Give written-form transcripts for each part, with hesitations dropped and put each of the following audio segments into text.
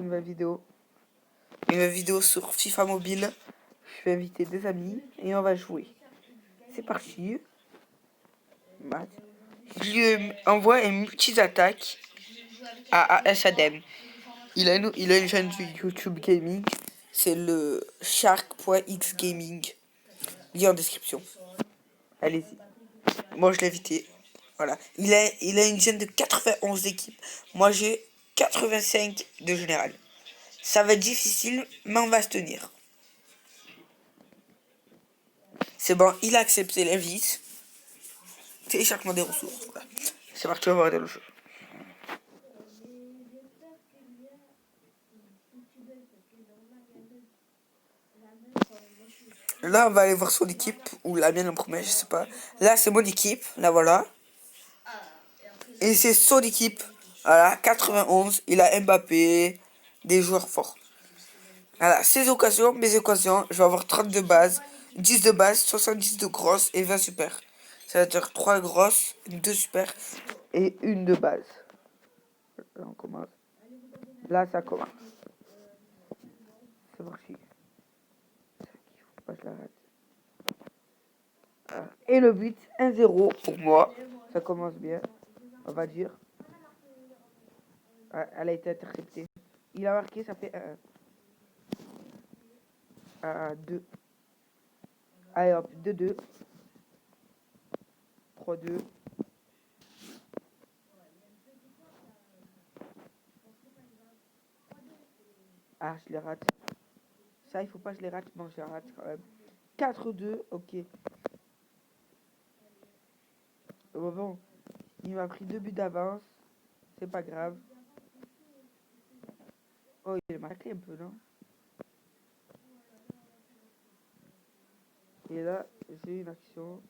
une nouvelle vidéo. Une nouvelle vidéo sur FIFA Mobile. Je vais inviter des amis et on va jouer. C'est parti. Match. Je lui envoie une multi-attaque à SADM. Il a une chaîne YouTube gaming. C'est le Shark.x Gaming. Lien en description. Allez-y. Moi je l'ai invité. Voilà. Il a une chaîne de 91 équipes. Moi j'ai 85 de général. Ça va être difficile, mais on va se tenir. C'est bon, il a accepté l'invite. Téléchargement des ressources. Voilà. C'est parti, on va regarder le jeu. Là, on va aller voir son équipe, ou la mienne en premier, je sais pas. Là, c'est mon équipe, là voilà. Et c'est son équipe, voilà, 91. Il a Mbappé, des joueurs forts. Voilà, ses occasions, mes occasions, je vais avoir 30 de base, 10 de base, 70 de grosses et 20 super. Ça veut dire 3 grosses, 2 super et une de base. Là, on commence. Là, ça commence. C'est parti. Faut pas que je la rate. Et le but, 1-0 pour moi. Ça commence bien, on va dire. Elle a été interceptée. Il a marqué, ça fait 1-1. 2. Allez hop, 2-2. 3-2. Ah, je les rate. Ça, il faut pas que je les rate. Bon, je les rate quand même. 4-2, ok. Bon, il m'a pris 2 buts d'avance. C'est pas grave. Oh, il m'a marqué un peu, non? Et là, j'ai une action.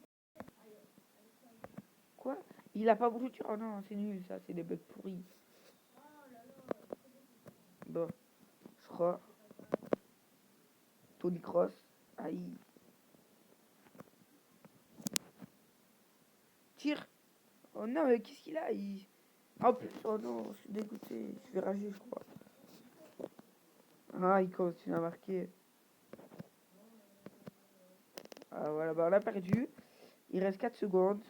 Quoi? Il a pas voulu tuer. Oh non, c'est nul, ça. C'est des bugs pourris. Bon, je crois. Tony Cross. Aïe. Tire. Oh non, mais qu'est-ce qu'il a? Oh, oh non, je suis dégoûté. Je vais rager, je crois. Ah, il continue à marquer. Ah, voilà, bah on a perdu. Il reste 4 secondes.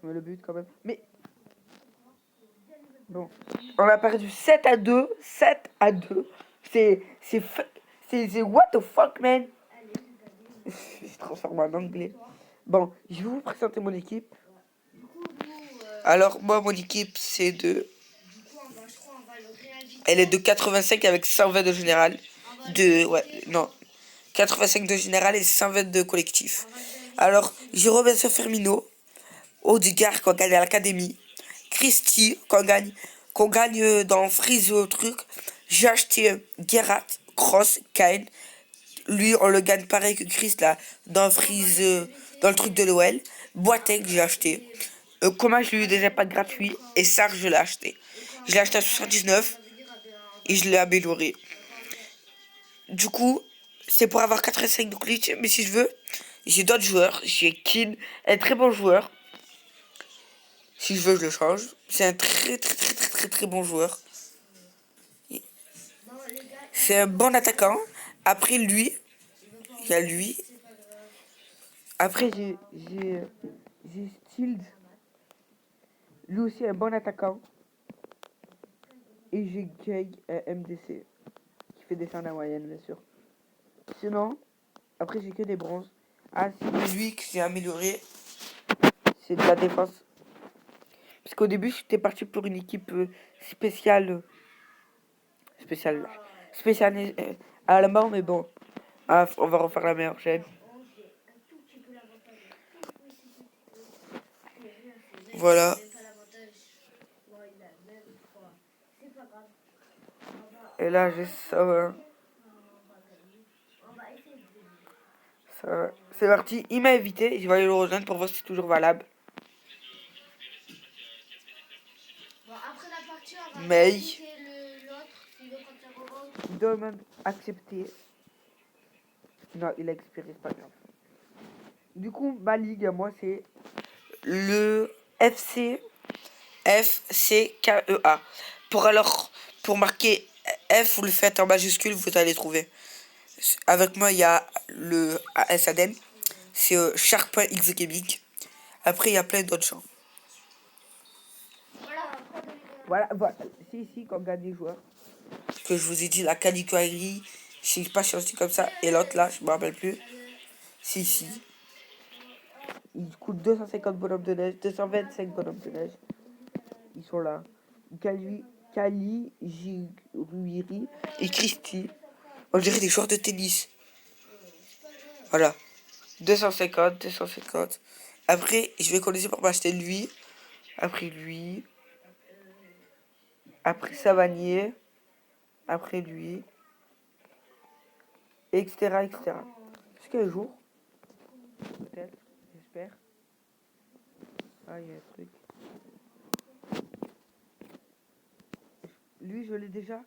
Je mets le but quand même. Mais. Bon. On a perdu 7-2. 7-2. C'est what the fuck, man? Je transforme en anglais. Bon, je vais vous présenter mon équipe. Alors, moi, mon équipe, c'est de. Elle est de 85 avec 120 de général. Ouais, non. 85 de général et 120 de collectif. Alors, j'ai Robinson Firmino, Odegaard qu'on gagne à l'académie, Christie qu'on gagne dans Freeze truc. J'ai acheté Gerrard, Cross, Kane. Lui, on le gagne pareil que Chris là dans Freeze, dans le truc de l'OL. Boateng, j'ai acheté. Comment je lui ai déjà pas gratuit et Sarr, je l'ai acheté. Je l'ai acheté à 79 et je l'ai amélioré. Du coup, c'est pour avoir 85 de glitch, mais si je veux, j'ai d'autres joueurs. J'ai Keane, un très bon joueur. Si je veux, je le change. C'est un très bon joueur. C'est un bon attaquant. Après lui, il y a lui. Après j'ai Stild. Lui aussi un bon attaquant. Et j'ai Jay, un MDC. Qui fait descendre la moyenne, bien sûr. Sinon, après j'ai que des bronzes. Ah, c'est lui que j'ai amélioré. C'est de la défense. Parce qu'au début, j'étais parti pour une équipe spéciale. Spéciale allemand, mais bon. Ah, on va refaire la meilleure chaîne. Voilà. Et là, j'ai ça. Voilà. Ça. C'est parti. Il m'a invité. Je vais aller le rejoindre pour voir si c'est toujours valable. Mais. Demande accepter. Non, il a expiré, c'est pas grave. Du coup, ma ligue, moi, c'est le FCKEA. Pour marquer F, vous le faites en majuscule, vous allez trouver. Avec moi, il y a le ASADN. C'est Shark.x Gaming. Après, il y a plein d'autres gens. Voilà. C'est ici qu'on gagne des joueurs. Que je vous ai dit, la Caliquari, je sais pas si c'est comme ça. Et l'autre là, je me rappelle plus. C'est ici. Il coûte 250 bonhommes de neige, 225 bonhommes de neige. Ils sont là. Kali, Jiruiri et Christy. On dirait des joueurs de tennis. Voilà. 250. Après, je vais commencer par m'acheter lui. Après lui. Après Savanier. Après lui. Etc. Jusqu'à un jour. Peut-être. J'espère. Ah, il y a un truc. Lui, je l'ai déjà.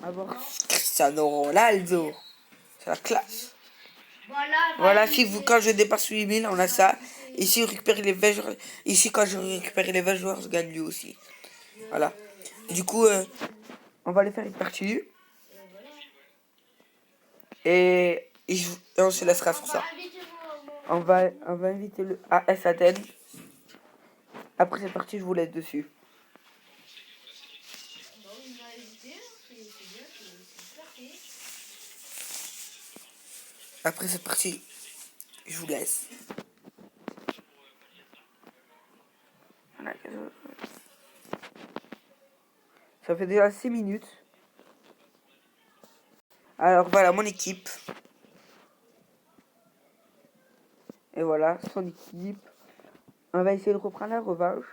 Avoir Cristiano Ronaldo. C'est la classe. Voilà, si vous, quand je dépasse 8000, on a ça. Ici, vous récupérez les 20 joueurs. Ici, quand je récupère les 20 joueurs, je gagne lui aussi. Voilà. Du coup, on va aller faire une partie. Et on se laissera sur ça. On va inviter le AS Athènes. Après cette partie, je vous laisse dessus. Après cette partie, je vous laisse. Ça fait déjà 6 minutes. Alors voilà mon équipe. Et voilà son équipe. On va essayer de reprendre la revanche.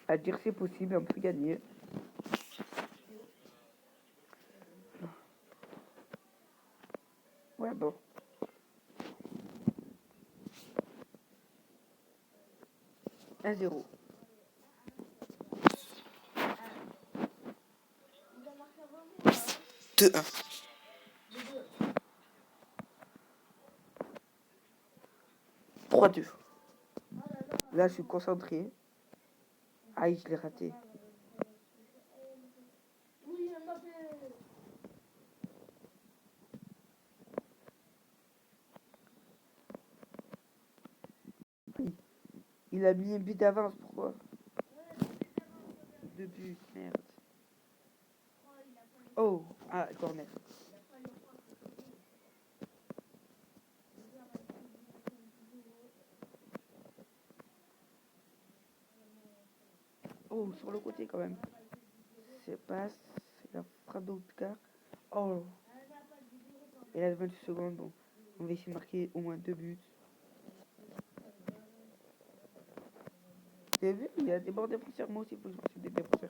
À dire c'est possible, on peut gagner. Ouais, bon. Un 0. Deux 1. Trois 2. Là, je suis concentré. Aïe, je l'ai raté. Il a mis un but d'avance, pourquoi? 2 buts, merde. Oh, ah, corner. Oh, sur le côté quand même. C'est passe, c'est la frappe d'Oudkar. Oh. Et là, 28 secondes, bon. On va essayer de marquer au moins 2 buts. Vous avez vu, il y a des bords défenseurs. Moi aussi, il faut que je marque des défenseurs.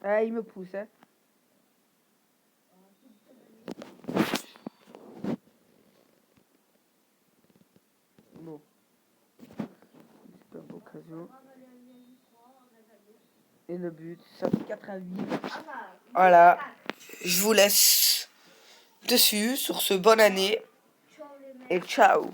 Ah, il me pousse, hein. Bon. Super occasion. Et le but, ça fait 4 à 8. Voilà. Je vous laisse dessus sur ce bonne année. Et ciao.